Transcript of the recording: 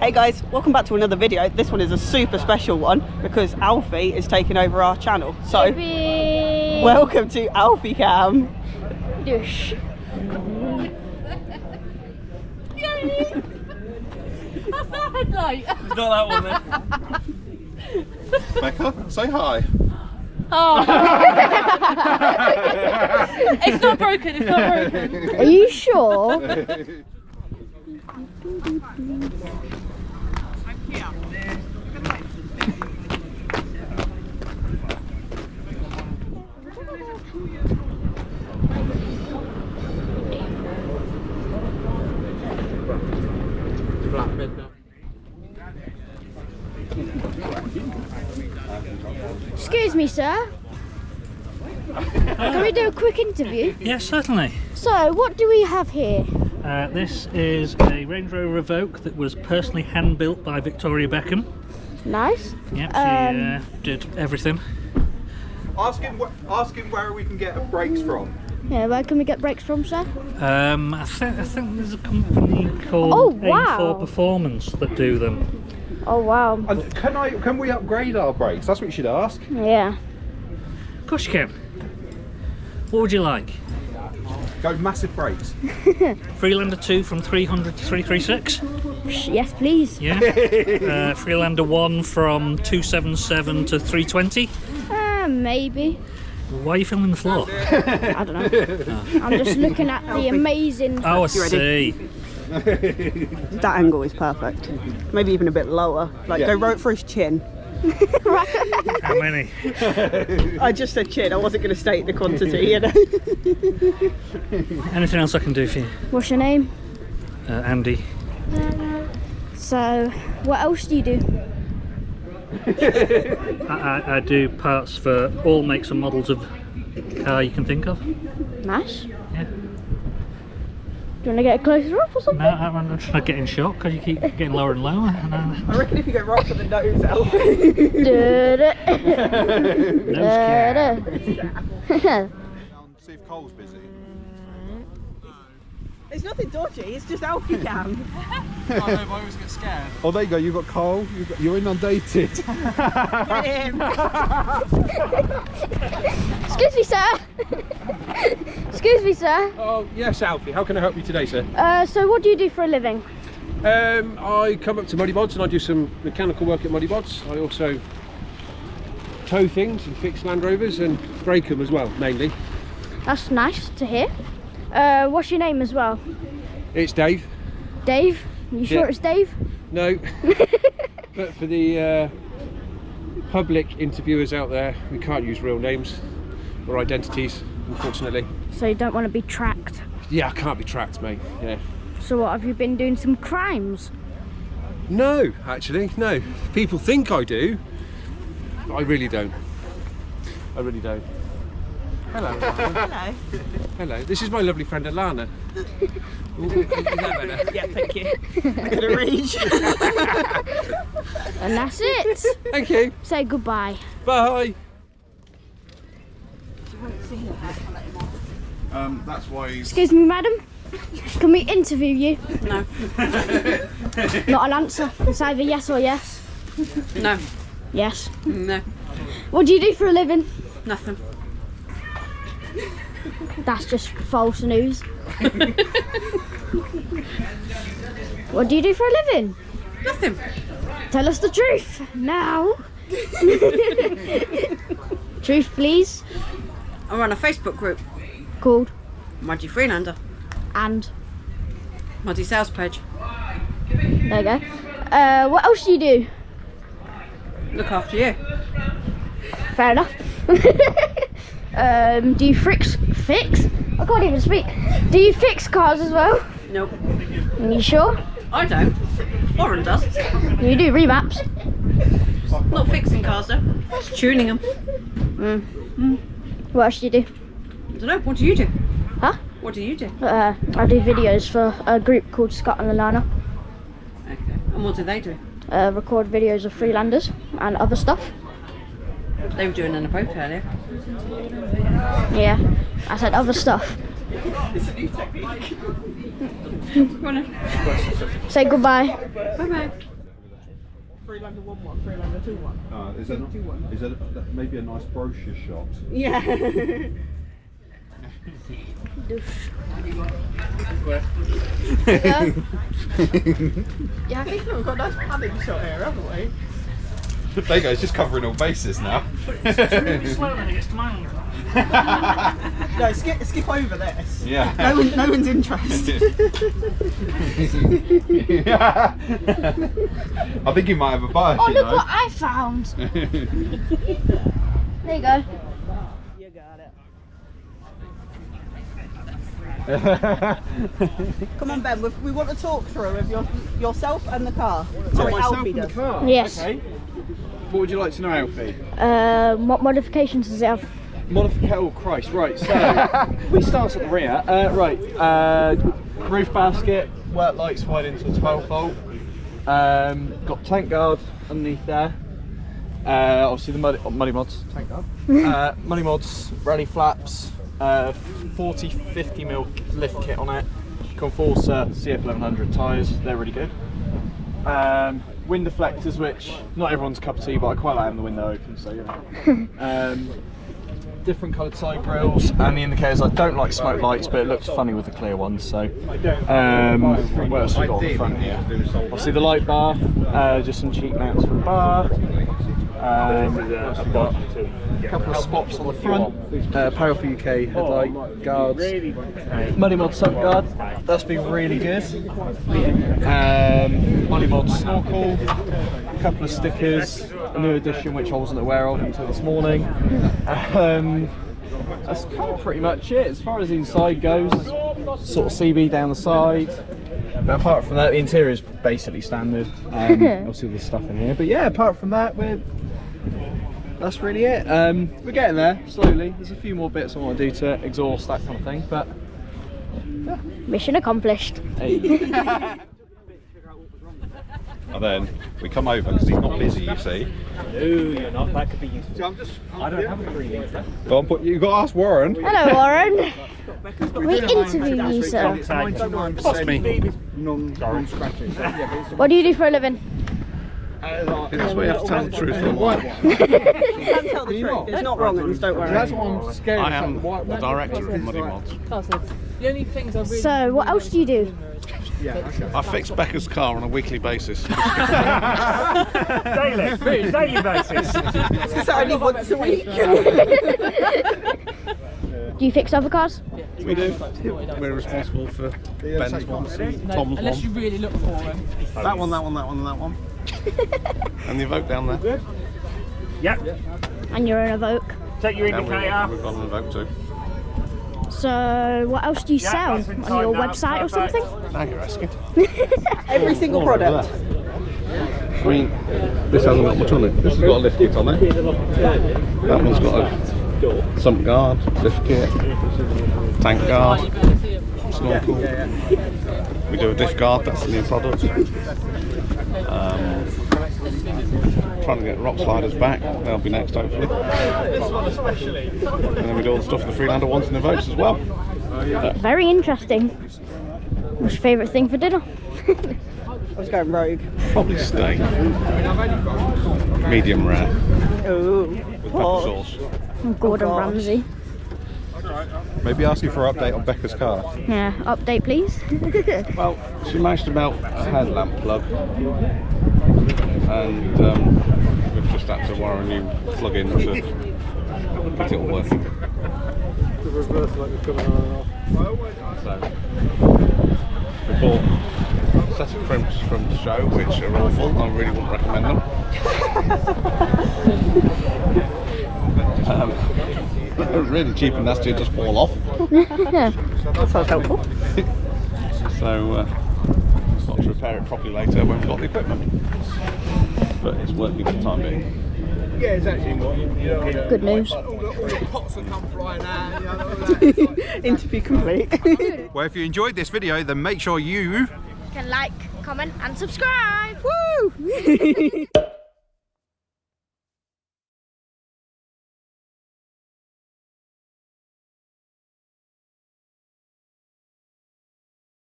Hey guys, welcome back to another video. This one is a super special one because Alfie is taking over our channel. So, welcome to Alfie Cam. Yes. That's not a headlight. It's not that one then. Becca, say hi. Oh. It's not broken, it's not broken. Are you sure? Excuse me, sir. Can we do a quick interview? Yes, certainly. So, what do we have here? This is a Range Rover Evoque that was personally hand built by Victoria Beckham. Nice. Yep, she did everything. Ask him where we can get brakes from. Yeah, where can we get brakes from, sir? I think there's a company called A4 Performance that do them. Oh wow. And can we upgrade our brakes? That's what you should ask. Yeah. Of course you can. What would you like? Go massive brakes. Freelander 2 from 300 to 336? Yes, please. Yeah. Freelander 1 from 277 to 320? Maybe. Why are you filming the floor? I don't know. I'm just looking at the amazing... Oh, I see. That angle is perfect. Maybe even a bit lower. Like, go right for his chin. How many? I just said chin, I wasn't going to state the quantity, you know. Anything else I can do for you? What's your name? Andy. So, what else do you do? I do parts for all makes and models of car you can think of. Nice. Yeah. Do you want to get closer up or something? No, I'm trying to get in shot because you keep getting lower and lower. And I reckon if you go right for the nose, Alfie. See if Cole's busy. It's nothing dodgy, it's just Alfie Cam. Oh no, I always get scared. Oh, there you go. You've got Cole. You're inundated. Excuse me, sir. Excuse me, sir. Oh, yes, Alfie. How can I help you today, sir? So what do you do for a living? I come up to MuddyMods and I do some mechanical work at MuddyMods. I also tow things and fix Land Rovers and break them as well, mainly. That's nice to hear. What's your name as well? It's Dave. Dave? You sure it's Dave? No. But for the public interviewers out there, we can't use real names or identities, unfortunately. So you don't want to be tracked? Yeah, I can't be tracked, mate. Yeah. So what, have you been doing some crimes? No, actually, no. People think I do, but I really don't. I really don't. Hello. Hello. Hello. This is my lovely friend Alana. Is that better? Yeah, thank you. I'm going to reach. And that's it. Thank you. Say goodbye. Bye. That's why he's... Excuse me, madam. Can we interview you? No. Not an answer. It's either yes or yes. No. Yes. No. What do you do for a living? Nothing. That's just false news. What do you do for a living? Nothing. Tell us the truth now. Truth, please. I run a Facebook group, Called Muddy Freelander, and Muddy Sales Page. there you go. What else do you do? Look after you. Fair enough. Do you fix? I can't even speak. Do you fix cars as well? Nope. Are you sure? I don't. Warren does. You do remaps. Not fixing cars though. Just tuning them. What else do you do? I don't know. What do you do? Huh? What do you do? I do videos for a group called Skoda and Alana. Okay. And what do they do? Record videos of Freelanders and other stuff. They were doing an boat earlier. Yeah, I said other stuff. It's a new technique. Go on then. Say goodbye. Bye bye. Freelander 1, Freelander 2, Is there maybe a nice brochure shot? Yeah. Yeah, I think We've got a nice padding shot here, haven't we? There you go, it's just covering all bases now. It's really slow when it gets to my hand. No, skip over this. Yeah. No one's interested. I think he might have a bias, Oh, you look know. what I found. There you go. You got it. Come on, Ben. We want to talk through of yourself and the car. Sorry, Myself Alfie and the does. car. Yes. Okay. What would you like to know, Alfie? What modifications does it have? Oh Christ, right, so we start at the rear. Roof basket, work lights wide into a 12 volt. Got tank guard underneath there. Obviously the MuddyMods tank guard. MuddyMods rally flaps, 40-50mm lift kit on it. Conforcer CF1100 tyres, they're really good. Wind deflectors, which not everyone's cup of tea, but I quite like having the window open, so you know. Different coloured side grills, and the indicators. I don't like smoke lights, but it looks funny with the clear ones. So, what else we got on the front here? Obviously the light bar, just some cheap mounts for the bar. I've got a couple of spots on the front. Powerful UK headlight guards. MuddyMods Sump guard. That's been really good. MuddyMods snorkel. A couple of stickers. A new addition which I wasn't aware of until this morning. That's kind of pretty much it as far as the inside goes. Sort of CB down the side. But apart from that, the interior is basically standard. Obviously there's stuff in here, but yeah, apart from that, that's really it. We're getting there slowly. There's a few more bits I want to do to it, exhaust, that kind of thing, but yeah. Mission accomplished. Hey. And then we come over because he's not busy, you see. No, you're not. That could be useful. So I don't have a 3 litre. Go on, you've got to ask Warren. Hello, Warren. We interview you, sir. That's me. What do you do for a living? That's where you have to tell the truth. You can tell the truth. It's not wrong, and don't worry. That's what I'm scared of. I am the director of MuddyMods. So, what else do you do? I fix Becca's car on a weekly basis. Daily basis. It's only once a week. Do you fix other cars? We do. We're responsible for Ben's one, Tom's Unless you one, really look for them. that one, and that one. And the Evoque down there. Yep. And you're in a Vogue. Take your And indicator. we've got an Evoque too. So, what else do you sell? that's On inside your now, website or perfect. something? Now you're asking. Every single product. I mean, this hasn't got much on it. This has got a lift kit on it. That one's got a sump guard, lift kit, tank guard, snorkel. We do a diff guard, that's the new product. Trying to get rock sliders back, they'll be next hopefully. And then we do all the stuff for the Freelander ones and the votes as well. Very interesting. What's your favourite thing for dinner? I was going rogue. Probably steak. Medium rare. Ooh. With pepper sauce. Gordon Ramsay. Maybe ask you for an update on Becca's car. Yeah, update please. Well, she managed to melt a headlamp plug. And we've just had to wire a new plug in to get it all working. So, we bought a set of crimps from the show, which are awful. I really wouldn't recommend them. They're really cheap and nasty, just fall off. That sounds helpful. So, got to repair it properly later when we've got the equipment. But it's working for the time being. Yeah, it's actually not. Good news. All the pots that come flying out. Interview complete. Well, if you enjoyed this video, then make sure you Can like, comment and subscribe. Woo!